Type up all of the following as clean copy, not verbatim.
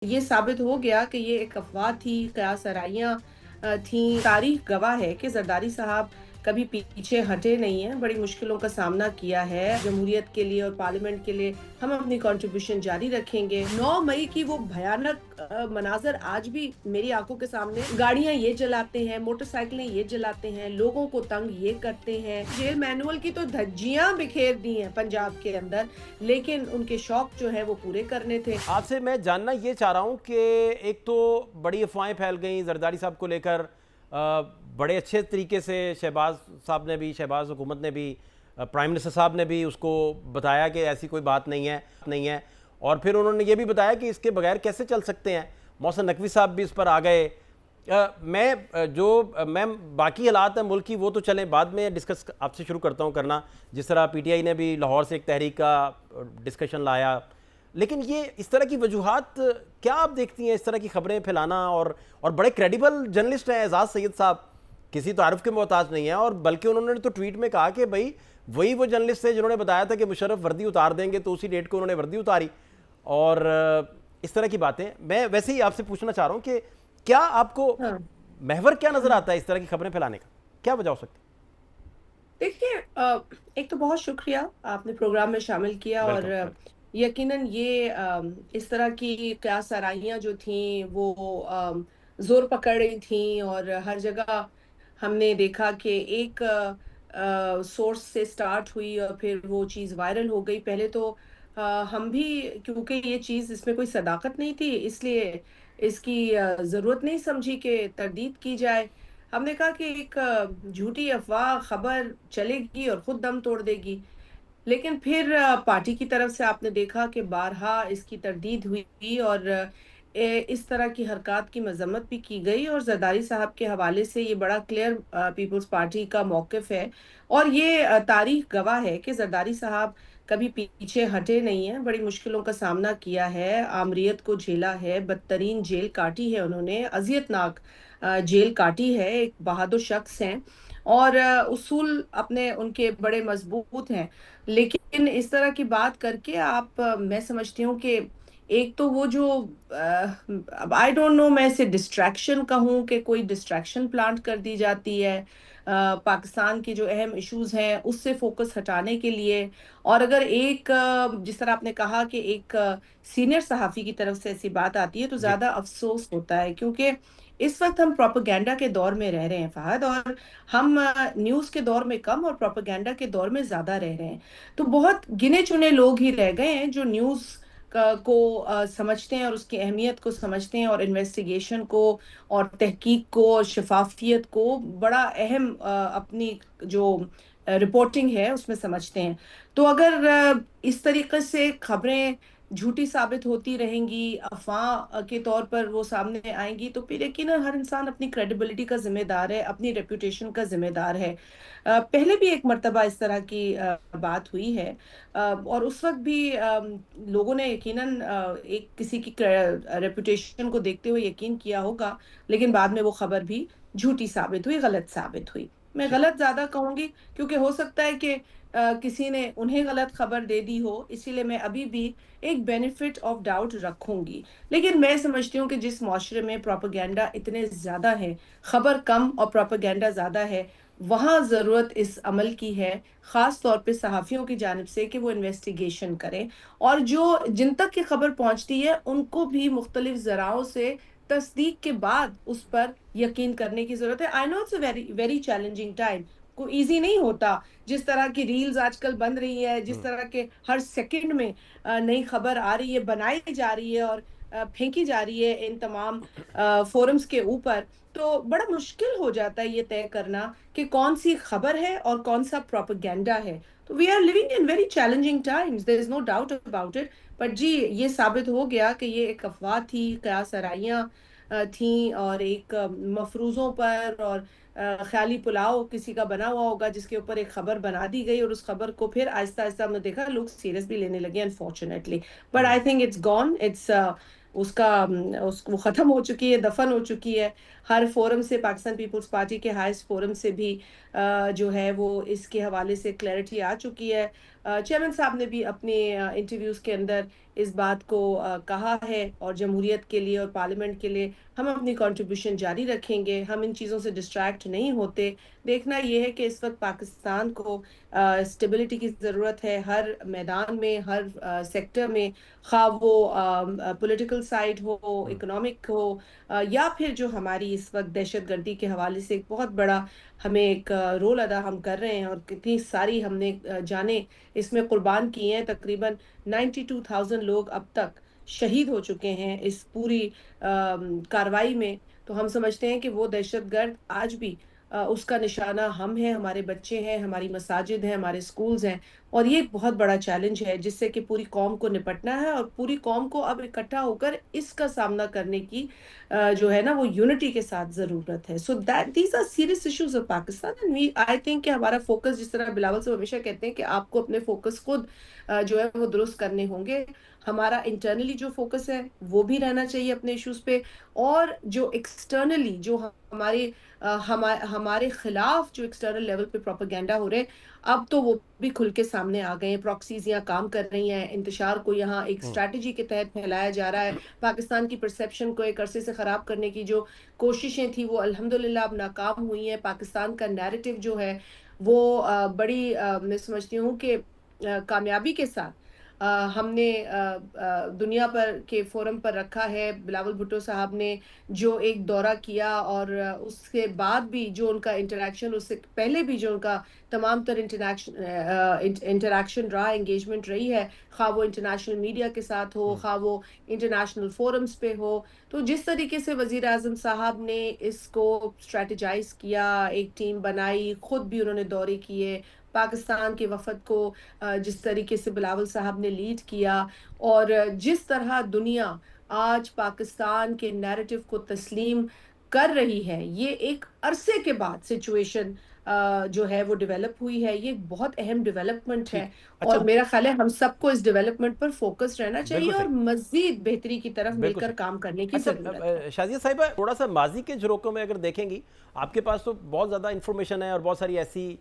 یہ ثابت ہو گیا کہ یہ ایک افواہ تھی، قیاس آرائیاں تھیں۔ تاریخ گواہ ہے کہ زرداری صاحب کبھی پیچھے ہٹے نہیں ہیں، بڑی مشکلوں کا سامنا کیا ہے۔ جمہوریت کے لیے اور پارلیمنٹ کے لیے ہم اپنی کنٹریبیوشن جاری رکھیں گے۔ 9 مئی کی وہ بھیانک مناظر آج بھی میری آنکھوں کے سامنے، گاڑیاں یہ جلاتے ہیں، موٹر سائیکلیں یہ جلاتے ہیں، لوگوں کو تنگ یہ کرتے ہیں۔ جیل مینول کی تو دھجیاں بکھیر دی ہیں پنجاب کے اندر، لیکن ان کے شوق جو ہے وہ پورے کرنے تھے۔ آپ سے میں جاننا یہ چاہ رہا ہوں کہ ایک تو بڑی افواہیں پھیل گئیں زرداری صاحب کو لے کر، بڑے اچھے طریقے سے شہباز صاحب نے بھی، شہباز حکومت نے بھی، پرائم منسٹر صاحب نے بھی اس کو بتایا کہ ایسی کوئی بات نہیں ہے، اور پھر انہوں نے یہ بھی بتایا کہ اس کے بغیر کیسے چل سکتے ہیں۔ محسن نقوی صاحب بھی اس پر آ گئے۔ میں باقی حالات ہیں ملک کی وہ تو چلیں بعد میں ڈسکس آپ سے شروع کرتا ہوں کرنا، جس طرح پی ٹی آئی نے بھی لاہور سے ایک تحریک کا ڈسکشن لایا، لیکن یہ اس طرح کی وجوہات کیا آپ دیکھتی ہیں، اس طرح کی خبریں پھیلانا؟ اور بڑے کریڈیبل جرنلسٹ ہیں اعزاز سید صاحب، کسی تعارف کے محتاج نہیں ہیں، اور بلکہ انہوں نے تو ٹویٹ میں کہا کہ بھائی وہی وہ جرنلسٹ تھے جنہوں نے بتایا تھا کہ مشرف وردی اتار دیں گے، تو اسی ڈیٹ کو انہوں نے وردی اتاری، اور اس طرح کی باتیں۔ میں ویسے ہی آپ سے پوچھنا چاہ رہا ہوں کہ کیا آپ کو ہاں محور کیا نظر آتا ہے اس طرح کی خبریں پھیلانے کا؟ کیا وجہ ہو سکتی ہے؟ دیکھیے، ایک تو بہت شکریہ آپ نے پروگرام میں شامل کیا، اور ویلکم ویلکم۔ یقیناً یہ اس طرح کی قیاس آرائیاں جو تھیں وہ زور پکڑ رہی تھیں، اور ہر جگہ ہم نے دیکھا کہ ایک سورس سے سٹارٹ ہوئی اور پھر وہ چیز وائرل ہو گئی۔ پہلے تو ہم بھی، کیونکہ یہ چیز اس میں کوئی صداقت نہیں تھی، اس لیے اس کی ضرورت نہیں سمجھی کہ تردید کی جائے۔ ہم نے کہا کہ ایک جھوٹی افواہ خبر چلے گی اور خود دم توڑ دے گی، لیکن پھر پارٹی کی طرف سے آپ نے دیکھا کہ بارہا اس کی تردید ہوئی، اور اس طرح کی حرکات کی مذمت بھی کی گئی، اور زرداری صاحب کے حوالے سے یہ بڑا کلیئر پیپلز پارٹی کا موقف ہے، اور یہ تاریخ گواہ ہے کہ زرداری صاحب کبھی پیچھے ہٹے نہیں ہیں، بڑی مشکلوں کا سامنا کیا ہے، آمریت کو جھیلا ہے، بدترین جیل کاٹی ہے انہوں نے، اذیت ناک جیل کاٹی ہے، ایک بہادر شخص ہیں، اور اصول اپنے ان کے بڑے مضبوط ہیں۔ لیکن اس طرح کی بات کر کے آپ، میں سمجھتی ہوں کہ ایک تو وہ جو اب آئی ڈونٹ نو، میں اسے ڈسٹریکشن کہوں کہ کوئی ڈسٹریکشن پلانٹ کر دی جاتی ہے پاکستان کی جو اہم ایشوز ہیں اس سے فوکس ہٹانے کے لیے، اور اگر ایک جس طرح آپ نے کہا کہ ایک سینئر صحافی کی طرف سے ایسی بات آتی ہے تو جی زیادہ افسوس ہوتا ہے، کیونکہ اس وقت ہم پروپیگنڈا کے دور میں رہ رہے ہیں فہد، اور ہم نیوز کے دور میں کم اور پروپیگنڈا کے دور میں زیادہ رہ رہے ہیں۔ تو بہت گنے چنے لوگ ہی رہ گئے ہیں جو نیوز کو سمجھتے ہیں اور اس کی اہمیت کو سمجھتے ہیں، اور انویسٹیگیشن کو اور تحقیق کو اور شفافیت کو بڑا اہم اپنی جو رپورٹنگ ہے اس میں سمجھتے ہیں۔ تو اگر اس طریقے سے خبریں جھوٹی ثابت ہوتی رہیں گی، افواہ کے طور پر وہ سامنے آئیں گی، تو پھر یقیناً ہر انسان اپنی کریڈیبلٹی کا ذمہ دار ہے، اپنی ریپوٹیشن کا ذمہ دار ہے۔ پہلے بھی ایک مرتبہ اس طرح کی بات ہوئی ہے، اور اس وقت بھی لوگوں نے یقیناً ایک کسی کی ریپوٹیشن کو دیکھتے ہوئے یقین کیا ہوگا، لیکن بعد میں وہ خبر بھی جھوٹی ثابت ہوئی، غلط ثابت ہوئی۔ میں ٹھیک۔ غلط زیادہ کہوں گی، کیونکہ ہو سکتا ہے کہ کسی نے انہیں غلط خبر دے دی ہو، اسی لیے میں ابھی بھی ایک بینیفٹ آف ڈاؤٹ رکھوں گی۔ لیکن میں سمجھتی ہوں کہ جس معاشرے میں پروپیگنڈا اتنے زیادہ ہے، خبر کم اور پروپیگنڈا زیادہ ہے، وہاں ضرورت اس عمل کی ہے، خاص طور پہ صحافیوں کی جانب سے، کہ وہ انویسٹیگیشن کریں، اور جن تک کی خبر پہنچتی ہے ان کو بھی مختلف ذرائعوں سے تصدیق کے بعد اس پر یقین کرنے کی ضرورت ہے۔ I know it's a very very challenging time, کوئی ایزی نہیں ہوتا، جس طرح کی ریلز آج کل بن رہی ہے، جس طرح کے ہر سیکنڈ میں نئی خبر آ رہی ہے، بنائی جا رہی ہے اور پھینکی جا رہی ہے ان تمام فورمز کے اوپر، تو بڑا مشکل ہو جاتا ہے یہ طے کرنا کہ کون سی خبر ہے اور کون سا پروپیگنڈا ہے۔ تو we are living in very challenging times, there is no doubt about it, but جی یہ ثابت ہو گیا کہ یہ ایک افواہ تھی، قیاس آرائیاں تھیں، اور ایک مفروضوں پر اور خیالی پلاؤ کسی کا بنا ہوا ہوگا جس کے اوپر ایک خبر بنا دی گئی، اور اس خبر کو پھر آہستہ آہستہ ہم نے دیکھا لوگ سیریس بھی لینے لگے unfortunately, but I think it's gone, it's اس کا وہ ختم ہو چکی ہے، دفن ہو چکی ہے۔ ہر فورم سے، پاکستان پیپلز پارٹی کے ہائیسٹ فورم سے بھی جو ہے وہ اس کے حوالے سے کلیئرٹی آ چکی ہے۔ چیئرمین صاحب نے بھی اپنے انٹرویوز کے اندر اس بات کو کہا ہے، اور جمہوریت کے لیے اور پارلیمنٹ کے لیے ہم اپنی کنٹریبیوشن جاری رکھیں گے، ہم ان چیزوں سے ڈسٹریکٹ نہیں ہوتے۔ دیکھنا یہ ہے کہ اس وقت پاکستان کو اسٹیبلٹی کی ضرورت ہے، ہر میدان میں، ہر سیکٹر میں، خواہ وہ پولیٹیکل سائڈ ہو، اکنامک ہو، یا پھر جو ہماری اس وقت دہشت گردی کے حوالے سے ایک بہت بڑا ہمیں ایک رول ادا ہم کر رہے ہیں، اور کتنی ساری ہم نے جانیں اس میں قربان کی ہیں۔ تقریباً 92,000 لوگ اب تک شہید ہو چکے ہیں اس پوری کاروائی میں۔ تو ہم سمجھتے ہیں کہ وہ دہشت گرد آج بھی اس کا نشانہ ہم ہیں، ہمارے بچے ہیں، ہماری مساجد ہیں، ہمارے سکولز ہیں، اور یہ ایک بہت بڑا چیلنج ہے جس سے کہ پوری قوم کو نپٹنا ہے، اور پوری قوم کو اب اکٹھا ہو کر اس کا سامنا کرنے کی جو ہے نا وہ یونٹی کے ساتھ ضرورت ہے۔ So that these are serious issues of Pakistan, and we I think کہ ہمارا فوکس، جس طرح بلاول سے ہمیشہ کہتے ہیں کہ آپ کو اپنے فوکس خود جو ہے وہ درست کرنے ہوں گے، ہمارا انٹرنلی جو فوکس ہے وہ بھی رہنا چاہیے اپنے ایشوز پہ، اور جو ایکسٹرنلی جو ہمارے ہمارے خلاف جو ایکسٹرنل لیول پہ پروپیگنڈا ہو رہے ہیں، اب تو وہ بھی کھل کے سامنے آ گئے ہیں۔ پراکسیز یہاں کام کر رہی ہیں، انتشار کو یہاں ایک اسٹریٹجی کے تحت پھیلایا جا رہا ہے۔ پاکستان کی پرسیپشن کو ایک عرصے سے خراب کرنے کی جو کوششیں تھیں وہ الحمدللہ اب ناکام ہوئی ہیں۔ پاکستان کا نیریٹو جو ہے وہ بڑی میں سمجھتی ہوں کہ کامیابی کے ساتھ ہم نے دنیا پر کے فورم پر رکھا ہے۔ بلاول بھٹو صاحب نے جو ایک دورہ کیا، اور اس کے بعد بھی جو ان کا انٹریکشن، اس سے پہلے بھی جو ان کا تمام تر انٹریکشن رہا، انگیجمنٹ رہی ہے، خواہ وہ انٹرنیشنل میڈیا کے ساتھ ہو، خواہ وہ انٹرنیشنل فورمز پہ ہو، تو جس طریقے سے وزیر اعظم صاحب نے اس کو اسٹریٹجائز کیا، ایک ٹیم بنائی، خود بھی انہوں نے دورے کیے، پاکستان کے وفد کو جس طریقے سے بلاول صاحب نے لیڈ کیا، اور جس طرح دنیا آج پاکستان کے نیریٹو کو تسلیم کر رہی ہے، یہ ایک عرصے کے بعد سچویشن جو ہے وہ ڈیولپ ہوئی ہے، یہ بہت اہم ڈیولپمنٹ ہے، ٹھیک اچھا اور میرا خیال ہے ہم سب کو اس ڈیولپمنٹ پر فوکس رہنا چاہیے، بالکل اور صحیح مزید بہتری کی طرف مل بالکل کر صحیح کام کرنے کی اچھا ضرورت ہے۔ شازیہ صاحبہ تھوڑا سا ماضی کے جھروکوں میں اگر دیکھیں گی، آپ کے پاس تو بہت زیادہ انفارمیشن ہے اور بہت ساری ایسی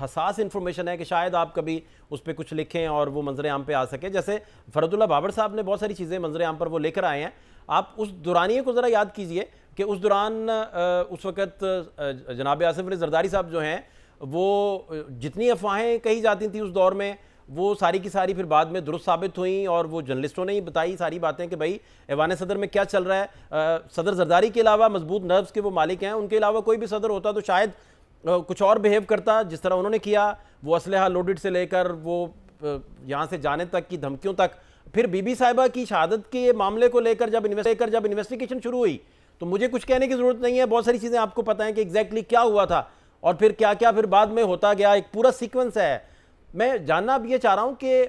حساس انفارمیشن ہے کہ شاید آپ کبھی اس پہ کچھ لکھیں اور وہ منظر عام پہ آ سکے، جیسے فرد اللہ بابر صاحب نے بہت ساری چیزیں منظر عام پر وہ لے کر آئے ہیں۔ آپ اس دورانیے کو ذرا یاد کیجئے کہ اس دوران اس وقت جناب آصف علی زرداری صاحب جو ہیں وہ جتنی افواہیں کہی جاتی تھیں اس دور میں، وہ ساری کی ساری پھر بعد میں درست ثابت ہوئیں، اور وہ جرنلسٹوں نے ہی بتائی ساری باتیں کہ بھائی ایوان صدر میں کیا چل رہا ہے۔ صدر زرداری کے علاوہ مضبوط نروز کے وہ مالک ہیں، ان کے علاوہ کوئی بھی صدر ہوتا تو شاید کچھ اور بیہیو کرتا، جس طرح انہوں نے کیا، وہ اسلحہ لوڈڈ سے لے کر وہ یہاں سے جانے تک کی دھمکیوں تک۔ پھر بی بی صاحبہ کی شہادت کے معاملے کو لے کر جب انویسٹیگیشن شروع ہوئی تو مجھے کچھ کہنے کی ضرورت نہیں ہے، بہت ساری چیزیں آپ کو پتہ ہیں کہ ایگزیکٹلی کیا ہوا تھا، اور پھر کیا کیا پھر بعد میں ہوتا گیا، ایک پورا سیکوینس ہے۔ میں جاننا اب یہ چاہ رہا ہوں کہ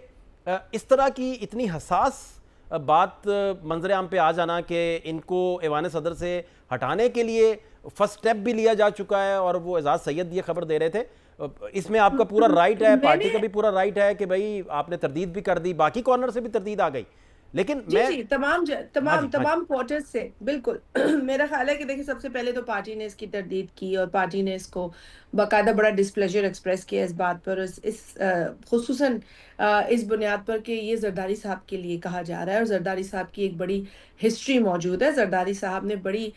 اس طرح کی اتنی حساس بات منظر عام پہ آ جانا کہ ان کو ایوان صدر سے ہٹانے کے لیے فرسٹ سٹیپ بھی لیا جا چکا ہے، اور وہ اعزاز سید یہ خبر دے رہے تھے، اس میں آپ کا پورا رائٹ ہے، میں پارٹی نے کا بھی پورا رائٹ ہے کہ بھائی آپ نے تردید بھی کر دی، باقی کارنر سے بھی تردید آ گئی، لیکن جی میں جی، ہاں جی ہاں جی تمام کوارٹرز سے بالکل میرا خیال ہے کہ دیکھیں، سب سے پہلے تو پارٹی نے اس کی تردید کی، اور پارٹی نے اس کو باقاعدہ بڑا ڈسپلیجر ایکسپریس کیا اس بات پر، خصوصاً اس بنیاد پر کہ یہ زرداری صاحب کے لیے کہا جا رہا ہے، اور زرداری صاحب کی ایک بڑی ہسٹری موجود ہے۔ زرداری صاحب نے بڑی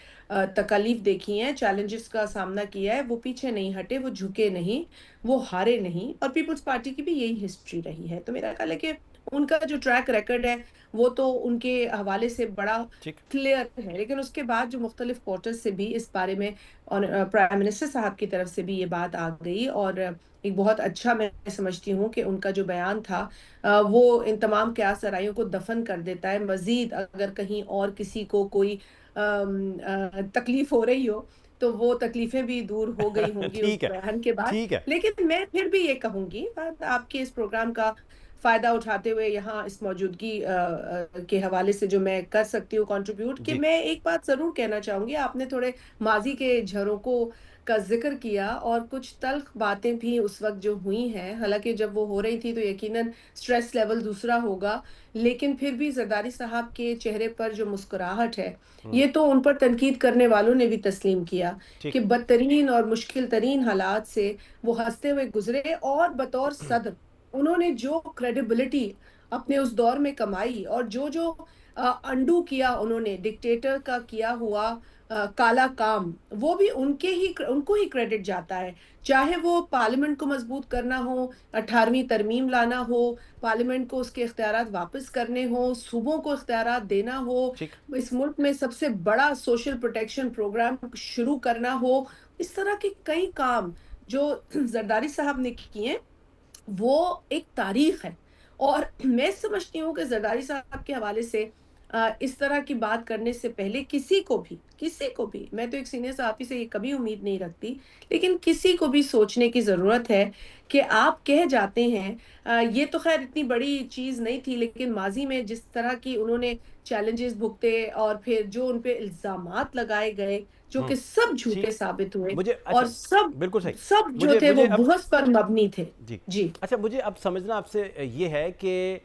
تکالیف دیکھی ہیں، چیلنجز کا سامنا کیا ہے، وہ پیچھے نہیں ہٹے، وہ جھکے نہیں، وہ ہارے نہیں، اور پیپلز پارٹی کی بھی یہی ہسٹری رہی ہے۔ تو میرا خیال ہے کہ ان کا جو ٹریک ریکرڈ ہے وہ تو ان کے حوالے سے بڑا ٹھیک کلیئر ہے، لیکن اس کے بعد جو مختلف کوارٹر سے بھی اس بارے میں پرائم منسٹر صاحب کی طرف سے بھی یہ بات آ گئی، اور ایک بہت اچھا میں سمجھتی ہوں کہ ان کا جو بیان تھا وہ ان تمام قیاس آرائیوں کو دفن کر دیتا ہے۔ مزید اگر کہیں اور کسی کو کوئی تکلیف ہو رہی ہو تو وہ تکلیفیں بھی دور ہو گئی ہوں گی اس ٹھیک ہے بیان کے بعد، ٹھیک ہے لیکن میں پھر بھی یہ کہوں گی، آپ کے اس پروگرام کا فائدہ اٹھاتے ہوئے یہاں اس موجودگی کے حوالے سے جو میں کر سکتی ہوں کنٹریبیوٹ، کہ جی میں ایک بات ضرور کہنا چاہوں گی۔ آپ نے تھوڑے ماضی کے جھروں کو کا ذکر کیا، اور کچھ تلخ باتیں بھی اس وقت جو ہوئی ہیں، حالانکہ جب وہ ہو رہی تھی تو یقیناً سٹریس لیول دوسرا ہوگا، لیکن پھر بھی زرداری صاحب کے چہرے پر جو مسکراہٹ ہے، یہ تو ان پر تنقید کرنے والوں نے بھی تسلیم کیا ٹھیک. کہ بدترین اور مشکل ترین حالات سے وہ ہنستے ہوئے گزرے، اور بطور صدر انہوں نے جو کریڈیبلٹی اپنے اس دور میں کمائی، اور جو جو انڈو کیا انہوں نے ڈکٹیٹر کا کیا ہوا کالا کام، وہ بھی ان کو ہی کریڈٹ جاتا ہے، چاہے وہ پارلیمنٹ کو مضبوط کرنا ہو، 18ویں ترمیم لانا ہو، پارلیمنٹ کو اس کے اختیارات واپس کرنے ہو، صوبوں کو اختیارات دینا ہو، ٹھیک. اس ملک میں سب سے بڑا سوشل پروٹیکشن پروگرام شروع کرنا ہو، اس طرح کے کئی کام جو زرداری صاحب نے کیے، وہ ایک تاریخ ہے۔ اور میں سمجھتی ہوں کہ زرداری صاحب کے حوالے سے اس طرح کی بات کرنے سے پہلے کسی کو بھی میں تو ایک سینئر صحافی سے یہ کبھی امید نہیں رکھتی، لیکن کسی کو بھی سوچنے کی ضرورت ہے کہ آپ کہہ جاتے ہیں، یہ تو خیر اتنی بڑی چیز نہیں تھی، لیکن ماضی میں جس طرح کی انہوں نے چیلنجز بھگتے، اور پھر جو ان پہ الزامات لگائے گئے جو کہ سب ٹھیک. جھوٹے ثابت ہوئے، مجھے اور اچھا. سب بالکل صحیح. سب جو مجھے تھے وہ مجھے اب بحث پر مبنی تھے۔ جی. جی اچھا, مجھے اب سمجھنا آپ سے یہ ہے کہ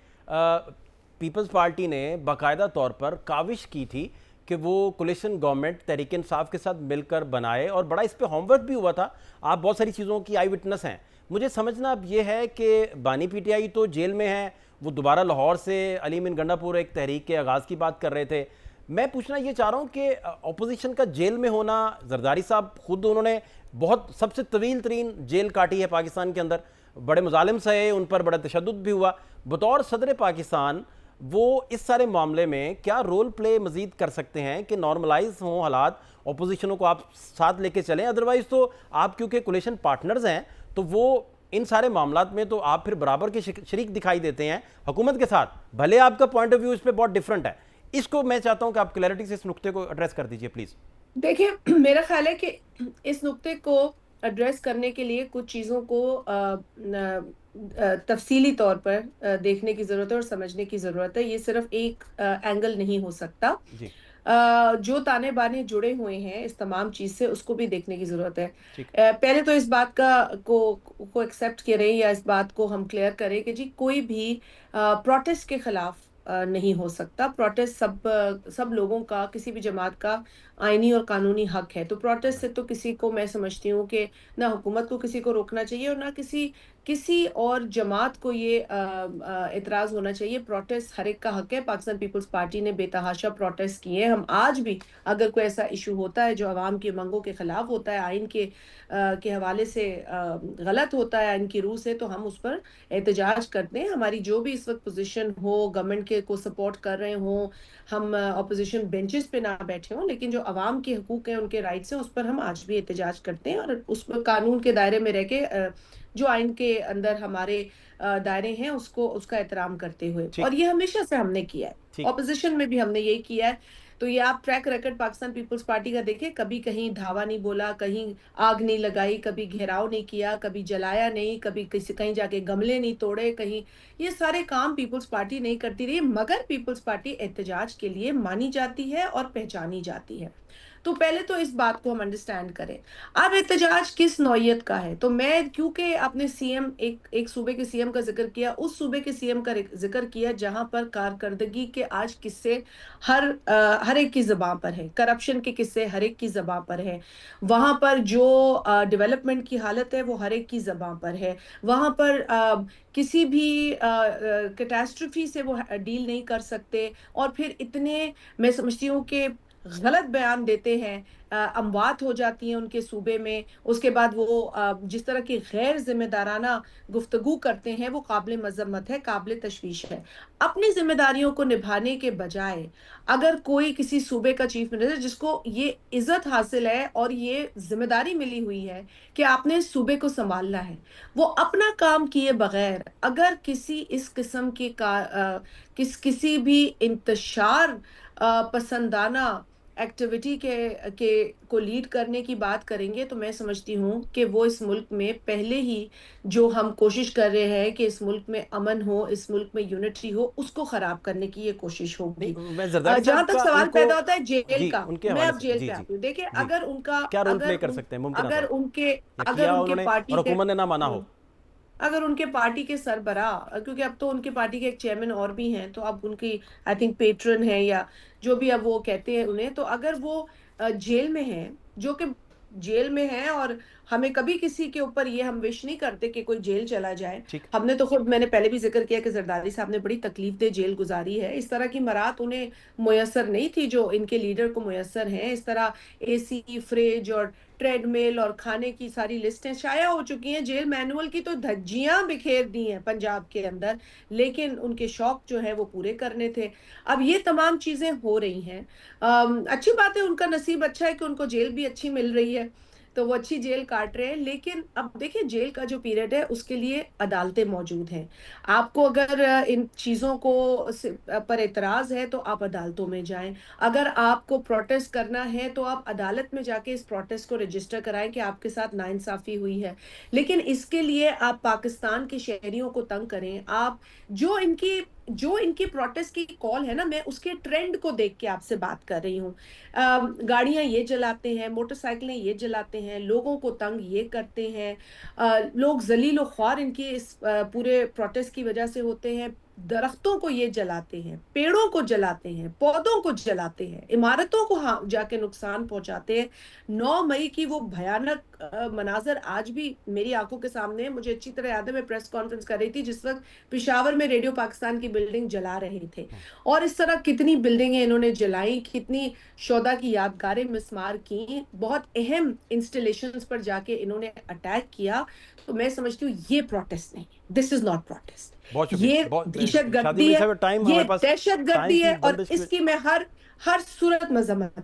پیپلز پارٹی نے باقاعدہ طور پر کاوش کی تھی کہ وہ کولیشن گورنمنٹ تحریک انصاف کے ساتھ مل کر بنائے, اور بڑا اس پہ ہوم ورک بھی ہوا تھا. آپ بہت ساری چیزوں کی آئی وٹنس ہیں. مجھے سمجھنا اب یہ ہے کہ بانی پی ٹی آئی تو جیل میں ہے, وہ دوبارہ لاہور سے علی من گنڈا پور ایک تحریک کے آغاز کی بات کر رہے تھے. میں پوچھنا یہ چاہ رہا ہوں کہ اپوزیشن کا جیل میں ہونا, زرداری صاحب خود انہوں نے بہت سب سے طویل ترین جیل کاٹی ہے پاکستان کے اندر, بڑے مظالم سہے, ان پر بڑا تشدد بھی ہوا. بطور صدر پاکستان وہ اس سارے معاملے میں کیا رول پلے مزید کر سکتے ہیں کہ نارملائز ہوں حالات, اپوزیشنوں کو آپ ساتھ لے کے چلیں؟ ادروائز تو آپ کیونکہ کولیشن پارٹنرز ہیں تو وہ ان سارے معاملات میں تو آپ پھر برابر کے شریک دکھائی دیتے ہیں حکومت کے ساتھ, بھلے آپ کا پوائنٹ آف ویو اس پہ بہت ڈیفرنٹ ہے. اس کو میں چاہتا ہوں کہ آپ کلیئرٹی سے اس نقطے کو ایڈریس کر دیجئے پلیز. دیکھیں، میرا خیال ہے کہ اس نقطے کو ایڈریس کرنے کے لیے کچھ چیزوں کو تفصیلی طور پر دیکھنے کی ضرورت ہے اور سمجھنے کی ضرورت ہے. یہ صرف ایک اینگل نہیں ہو سکتا. جی. جو تانے بانے جڑے ہوئے ہیں اس تمام چیز سے, اس کو بھی دیکھنے کی ضرورت ہے. ٹھیک. پہلے تو اس بات کو ایکسیپٹ کریں, یا اس بات کو ہم کلیئر کریں کہ جی کوئی بھی پروٹیسٹ کے خلاف نہیں ہو سکتا. پروٹیسٹ سب لوگوں کا, کسی بھی جماعت کا آئینی اور قانونی حق ہے. تو پروٹیسٹ سے تو کسی کو, میں سمجھتی ہوں کہ نہ حکومت کو کسی کو روکنا چاہیے, اور نہ کسی اور جماعت کو یہ اعتراض ہونا چاہیے. پروٹیسٹ ہر ایک کا حق ہے. پاکستان پیپلز پارٹی نے بے تحاشا پروٹیسٹ کیے ہیں. ہم آج بھی اگر کوئی ایسا ایشو ہوتا ہے جو عوام کی منگوں کے خلاف ہوتا ہے, آئین کے حوالے سے غلط ہوتا ہے, آئین کی روح سے, تو ہم اس پر احتجاج کرتے ہیں. ہماری جو بھی اس وقت پوزیشن ہو, گورنمنٹ کے کو سپورٹ کر رہے ہوں, ہم اپوزیشن بینچز پہ نہ بیٹھے ہوں, لیکن جو عوام کے حقوق ہیں, ان کے رائٹس ہیں, اس پر ہم آج بھی احتجاج کرتے ہیں, اور اس پر قانون کے دائرے میں رہ کے جو آئین کے اندر ہمارے دائرے ہیں اس کا احترام کرتے ہوئے. ٹھیک. اور یہ ہمیشہ سے ہم نے کیا ہے, ٹھیک. اپوزیشن میں بھی ہم نے یہی کیا ہے. تو یہ آپ track record Pakistan Peoples Party کا دیکھیں, کبھی کہیں دھاوا نہیں بولا, کہیں آگ نہیں لگائی, کبھی گھیراؤ نہیں کیا, کبھی جلایا نہیں, کبھی کہیں جا کے گملے نہیں توڑے, کہیں یہ سارے کام پیپلز پارٹی نہیں کرتی رہی. مگر پیپلز پارٹی احتجاج کے لیے مانی جاتی ہے اور پہچانی جاتی ہے. تو پہلے تو اس بات کو ہم انڈرسٹینڈ کریں. اب احتجاج کس نوعیت کا ہے, تو میں, کیونکہ آپ نے سی ایم ایک صوبے کے سی ایم کا ذکر کیا, اس صوبے کے سی ایم کا ذکر کیا جہاں پر کارکردگی کے آج قصے ہر ایک کی زبان پر ہے, کرپشن کے قصے ہر ایک کی زبان پر ہے, وہاں پر جو ڈیولپمنٹ کی حالت ہے وہ ہر ایک کی زبان پر ہے, وہاں پر کسی بھی کیٹاسٹروفی سے وہ ڈیل نہیں کر سکتے, اور پھر اتنے, میں سمجھتی ہوں کہ غلط بیان دیتے ہیں, اموات ہو جاتی ہیں ان کے صوبے میں, اس کے بعد وہ جس طرح کی غیر ذمہ دارانہ گفتگو کرتے ہیں وہ قابل مذمت ہے, قابل تشویش ہے. اپنی ذمہ داریوں کو نبھانے کے بجائے اگر کوئی کسی صوبے کا چیف منسٹر جس کو یہ عزت حاصل ہے اور یہ ذمہ داری ملی ہوئی ہے کہ آپ نے صوبے کو سنبھالنا ہے, وہ اپنا کام کیے بغیر اگر کسی اس قسم کی کسی بھی انتشار پسندانہ ایکٹیویٹی کے کو لیڈ کرنے کی بات کریں گے تو میں سمجھتی ہوں کہ وہ اس ملک میں پہلے ہی جو ہم کوشش کر رہے ہیں کہ اس ملک میں امن ہو، اس ملک میں یونٹری ہو، اس کو خراب کرنے کی یہ کوشش ہوگی۔ نہیں میں زرداری جہاں صاحب تک کا ان سوال کو پیدا ہوتا ہے جیل جی کا، ان کے میں حوالے اب سے جیل جی پہ جی آتی ہوں۔ دیکھیں جی اگر ان کا کیا رول پلے کر سکتے ہیں ممکنہ طور اگر پر، ان کے یا اگر کیا ان کے انہوں نے پارٹی اور کے حکومت نے نہ مانا ہو؟ اگر ان کے پارٹی کے سربراہ، کیونکہ اب تو ان کے پارٹی کے ایک چیئرمین اور بھی ہیں، تو اب ان کی آئی تھنک پیٹرن ہے یا جو بھی اب وہ کہتے ہیں انہیں، تو اگر وہ جیل میں ہیں، جو کہ جیل میں ہیں، اور ہمیں کبھی کسی کے اوپر یہ ہم وش نہیں کرتے کہ کوئی جیل چلا جائے۔ ٹھیک ہم نے تو خود، میں نے پہلے بھی ذکر کیا کہ زرداری صاحب نے بڑی تکلیف دہ جیل گزاری ہے، اس طرح کی مرات انہیں میسر نہیں تھی جو ان کے لیڈر کو میسر ہیں۔ اس طرح اے سی، فریج اور ٹریڈ مل اور کھانے کی ساری لسٹیں شائع ہو چکی ہیں، جیل مینول کی تو دھجیاں بکھیر دی ہیں پنجاب کے اندر، لیکن ان کے شوق جو ہے وہ پورے کرنے تھے۔ اب یہ تمام چیزیں ہو رہی ہیں۔ اچھی بات ہے، ان کا نصیب اچھا ہے کہ ان کو جیل بھی اچھی مل رہی ہے، تو وہ اچھی جیل کاٹ رہے ہیں۔ لیکن اب دیکھیں جیل کا جو پیریڈ ہے اس کے لیے عدالتیں موجود ہیں۔ آپ کو اگر ان چیزوں کو پر اعتراض ہے تو آپ عدالتوں میں جائیں۔ اگر آپ کو پروٹیسٹ کرنا ہے تو آپ عدالت میں جا کے اس پروٹیسٹ کو رجسٹر کرائیں کہ آپ کے ساتھ ناانصافی ہوئی ہے۔ لیکن اس کے لیے آپ پاکستان کے شہریوں کو تنگ کریں، آپ جو ان کی پروٹیسٹ کی کال ہے نا، میں اس کے ٹرینڈ کو دیکھ کے آپ سے بات کر رہی ہوں۔ گاڑیاں یہ جلاتے ہیں، موٹر سائیکلیں یہ جلاتے ہیں، لوگوں کو تنگ یہ کرتے ہیں، لوگ ذلیل و خوار ان کی اس پورے پروٹیسٹ کی وجہ سے ہوتے ہیں۔ درختوں کو یہ جلاتے ہیں، پیڑوں کو جلاتے ہیں، پودوں کو جلاتے ہیں، عمارتوں کو جا کے نقصان پہنچاتے ہیں۔ 9 مئی کی وہ بھیانک مناظر آج بھی میری آنکھوں کے سامنے ہے۔ مجھے اچھی طرح یاد ہے، میں پریس کانفرنس کر رہی تھی جس وقت پشاور میں ریڈیو پاکستان کی بلڈنگ جلا رہے تھے، اور اس طرح کتنی بلڈنگیں انہوں نے جلائیں، کتنی شہداء کی یادگاریں مسمار کی، بہت اہم انسٹالیشنز پر جا کے انہوں نے اٹیک کیا۔ تو میں سمجھتی ہوں یہ پروٹیسٹ نہیں ہے، دس از ناٹ پروٹیسٹ، بہت شکریہ یہ بہت دہشت شادی گردی ملی ہے، صاحب ٹائم یہ ہمارے پاس دہشت ٹائم گردی کی ہے، اور بندش کی اس کی میں ہر صورت مذمت